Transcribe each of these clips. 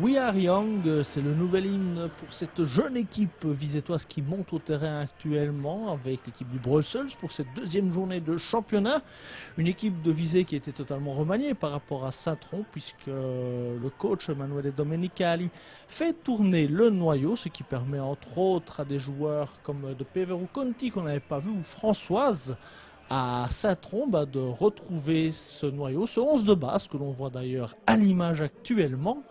We Are Young, c'est le nouvel hymne pour cette jeune équipe visétoise qui monte au terrain actuellement avec l'équipe du Brussels pour cette deuxième journée de championnat. Une équipe de Visé qui était totalement remaniée par rapport à Saint-Tron puisque le coach Emanuele Domenicali fait tourner le noyau, ce qui permet entre autres à des joueurs comme De Pever ou Conti qu'on n'avait pas vu ou Françoise à Saint-Tron de retrouver ce noyau, ce 11 de base que l'on voit d'ailleurs à l'image actuellement.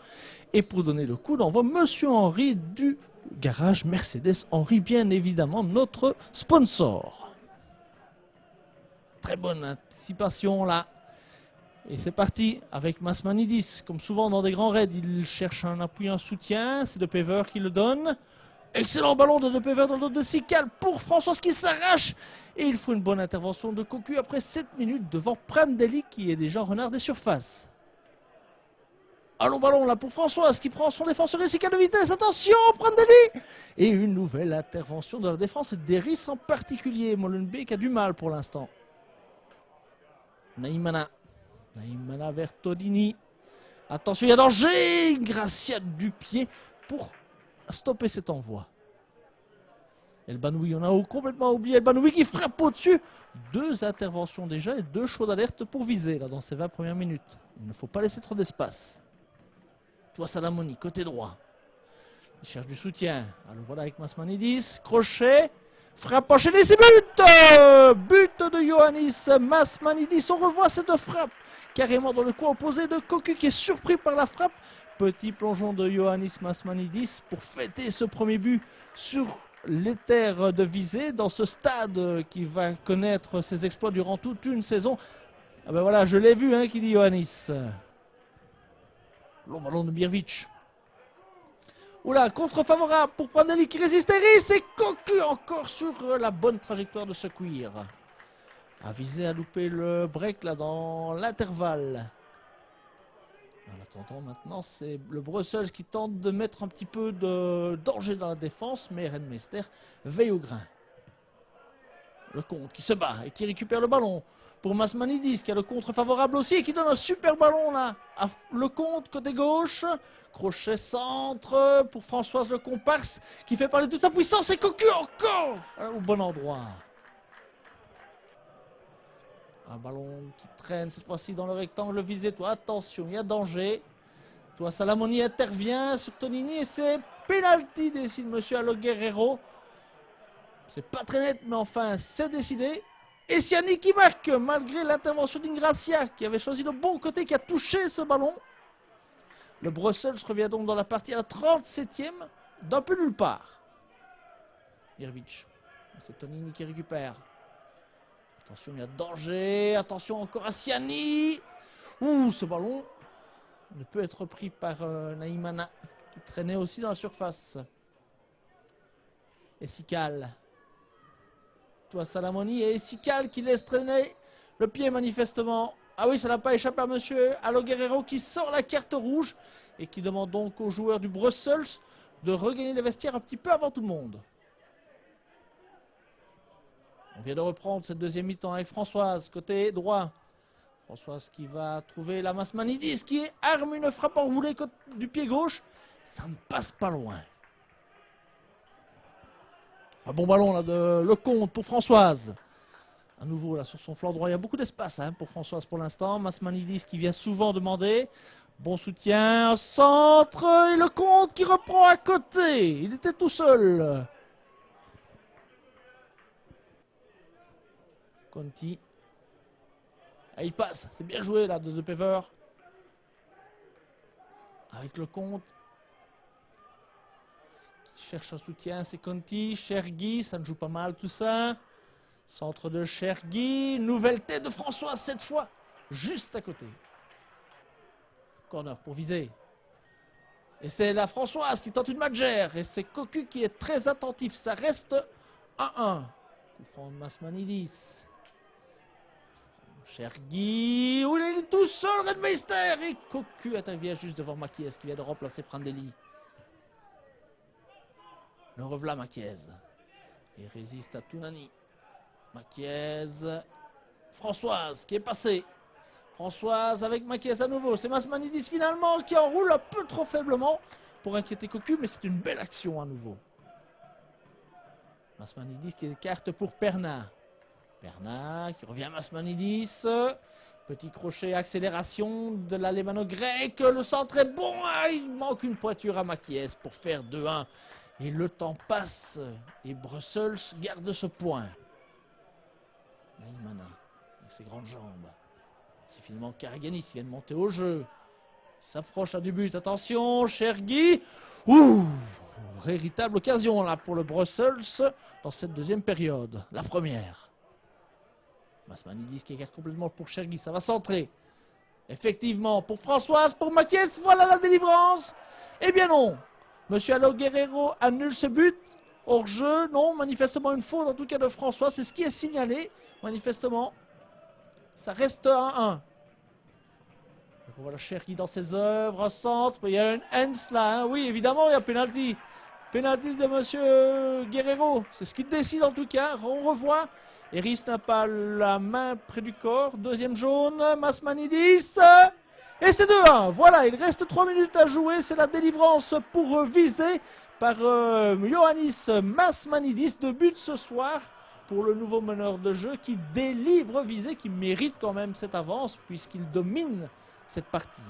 Et pour donner le coup d'envoi, Monsieur Henry du garage Mercedes Henry, bien évidemment notre sponsor. Très bonne anticipation là. Et c'est parti avec Masmanidis. Comme souvent dans des grands raids, il cherche un appui, un soutien. C'est De Pever qui le donne. Excellent ballon de Pever dans le dos de Sical pour Françoise qui s'arrache. Et il faut une bonne intervention de Cocu après 7 minutes devant Prandelli qui est déjà renard des surfaces. Allons ballon là pour Françoise qui prend son défenseur et Sical de vitesse. Attention Prandelli. Et une nouvelle intervention de la défense d'Eris en particulier. Molenbeek a du mal pour l'instant. Naïmana vers Todini. Attention, il y a danger. Gracia du pied pour stopper cet envoi. Elbanoui, on a complètement oublié Elbanoui qui frappe au-dessus. 2 interventions déjà et 2 chauds d'alerte pour viser là dans ces 20 premières minutes. Il ne faut pas laisser trop d'espace. Toi Salamoni, côté droit. Il cherche du soutien. Alors voilà avec Masmanidis. Crochet. Frappe enchaînée, c'est but. But de Ioannis Masmanidis. On revoit cette frappe carrément dans le coin opposé de Cocu qui est surpris par la frappe. Petit plongeon de Ioannis Masmanidis pour fêter ce premier but sur les terres de Visé dans ce stade qui va connaître ses exploits durant toute une saison. Ah ben voilà, je l'ai vu, hein, qui dit Ioannis. Long ballon de Birvic. Oula, contre-favorable pour Prandelli qui résiste Eris et Cocu encore sur la bonne trajectoire de ce cuir. A visé à louper le break là dans l'intervalle. En attendant, maintenant, c'est le Brussels qui tente de mettre un petit peu de danger dans la défense, mais Renmeister veille au grain. Le contre qui se bat et qui récupère le ballon pour Masmanidis qui a le contre favorable aussi et qui donne un super ballon là. Le contre côté gauche. Crochet centre pour Françoise le comparse qui fait parler toute sa puissance et Cocu encore au bon endroit. Un ballon qui traîne cette fois-ci dans le rectangle visé. Toi, attention, il y a danger. Toi, Salamoni intervient sur Tonini et c'est penalty, décide Monsieur Alo Guerrero. C'est pas très net, mais enfin, c'est décidé. Et Siani qui marque, malgré l'intervention d'Ingracia, qui avait choisi le bon côté, qui a touché ce ballon. Le Brussels revient donc dans la partie à la 37e, d'un peu nulle part. Irvic. C'est Tonini qui récupère. Attention, il y a danger. Attention encore à Siani. Ouh, ce ballon ne peut être pris par Naïmana, qui traînait aussi dans la surface. Et Sical. Toi Salamoni et Sical qui laisse traîner le pied manifestement. Ah oui, ça n'a pas échappé à Monsieur Alo Guerrero qui sort la carte rouge et qui demande donc aux joueurs du Brussels de regagner les vestiaires un petit peu avant tout le monde. On vient de reprendre cette deuxième mi-temps avec Françoise, côté droit. Françoise qui va trouver la Masmanidis qui arme une frappe enroulée du pied gauche. Ça ne passe pas loin. Un bon ballon là de Lecomte pour Françoise. À nouveau là sur son flanc droit, il y a beaucoup d'espace pour Françoise pour l'instant. Masmanidis qui vient souvent demander. Bon soutien, centre et Lecomte qui reprend à côté. Il était tout seul. Conti. Ah, il passe, c'est bien joué là de Pever. Avec Lecomte. Cherche un soutien, c'est Conti. Chergui, ça ne joue pas mal tout ça. Centre de Chergui. Nouvelle tête de François cette fois. Juste à côté. Corner pour viser. Et c'est la Françoise qui tente une magère. Et c'est Cocu qui est très attentif. Ça reste 1-1. Coup franc de Masmanidis. Chergui. Où il est tout seul, Redmeister. Et Cocu intervient juste devant Maquies qui vient de remplacer Prandelli. Le revla Maquies. Il résiste à Tounani. Maquies. Françoise qui est passée. Françoise avec Maquies à nouveau. C'est Masmanidis finalement qui enroule un peu trop faiblement pour inquiéter Cocu, mais c'est une belle action à nouveau. Masmanidis qui écarte pour Perna. Perna qui revient à Masmanidis. Petit crochet, accélération de l'alémano-grec. Le centre est bon. Ah, il manque une pointure à Maquies pour faire 2-1. Et le temps passe. Et Brussels garde ce point. Naïmana avec ses grandes jambes. C'est finalement Karagianis qui vient de monter au jeu. Il s'approche là du but. Attention, Chergui. Ouh, véritable occasion là pour le Brussels dans cette deuxième période. La première. Masmanidis qui écarte complètement pour Chergui. Ça va centrer. Effectivement, pour Françoise, pour Maquies. Voilà la délivrance. Eh bien non. Monsieur Alo Guerrero annule ce but. Hors jeu, non. Manifestement une faute en tout cas de François. C'est ce qui est signalé. Manifestement. Ça reste 1-1. Voilà Chergui dans ses œuvres, un centre, il y a une Hens là, hein. Oui évidemment il y a penalty. Penalty de monsieur Guerrero, c'est ce qui décide en tout cas, on revoit. Eris n'a pas la main près du corps, deuxième jaune, Masmanidis. Et c'est 2-1, voilà, il reste 3 minutes à jouer, c'est la délivrance pour viser par Ioannis Masmanidis, de but ce soir. Pour le nouveau meneur de jeu qui délivre Visé, qui mérite quand même cette avance puisqu'il domine cette partie.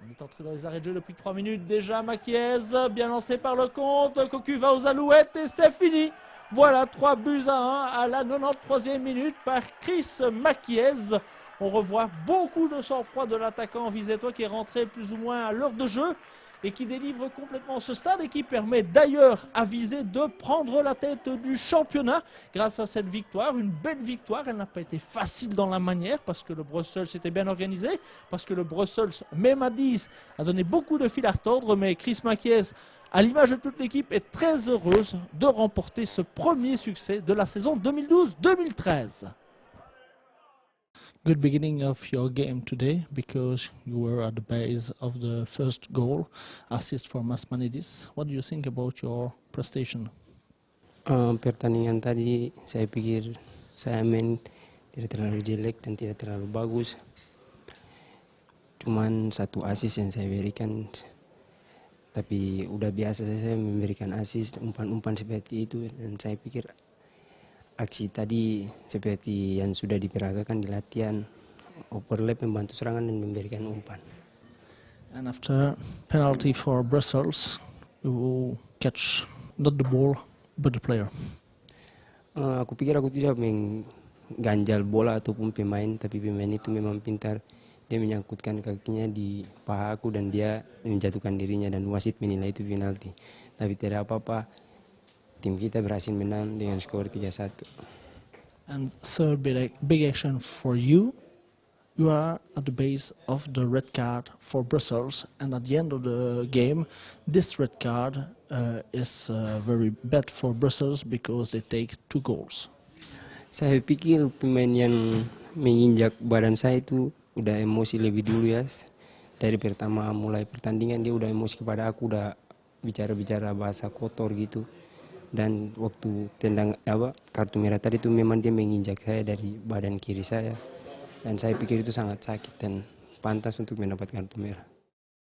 On est entré dans les arrêts de jeu depuis 3 minutes déjà. Maquies, bien lancé par le compte. Cocu va aux alouettes et c'est fini. Voilà, 3-1 à la 93e minute par Chris Maquies. On revoit beaucoup de sang-froid de l'attaquant visétois qui est rentré plus ou moins à l'heure de jeu et qui délivre complètement ce stade et qui permet d'ailleurs à Visé de prendre la tête du championnat grâce à cette victoire, une belle victoire. Elle n'a pas été facile dans la manière parce que le Brussels s'était bien organisé, parce que le Brussels, même à 10, a donné beaucoup de fil à retordre, mais Chris Maquies, à l'image de toute l'équipe, est très heureuse de remporter ce premier succès de la saison 2012-2013. Good beginning of your game today because you were at the base of the first goal, assist for Masmanidis. What do you think about your prestation? Pertandingan tadi saya pikir saya main tidak terlalu jelek dan tidak terlalu bagus. Cuman satu assist yang saya berikan, tapi udah biasa saya memberikan assist umpan-umpan seperti itu dan saya pikir aksi tadi seperti yang sudah diperagakan di latihan, overlap, membantu serangan dan memberikan umpan. And after penalty for Brussels, you catch not the ball but the player. Aku pikir aku tidak mengganjal bola ataupun pemain, tapi pemain itu memang pintar. Dia menyangkutkan kakinya di paha aku dan dia menjatuhkan dirinya dan wasit menilai itu penalti. Tapi tidak apa-apa. Tim kita berhasil menang dengan skor 3-1. And third big action for you. You are at the base of the red card for Brussels, and at the end of the game, this red card is very bad for Brussels because they take 2 goals. Saya pikir pemain yang menginjak badan saya itu udah emosi lebih dulu ya. Dari pertama mulai pertandingan dia udah emosi kepada aku, udah bicara-bicara bahasa kotor gitu. Dan waktu tendang kartu merah tadi itu memang dia menginjak saya dari badan kiri saya dan saya pikir itu sangat sakit dan pantas untuk mendapat kartu merah.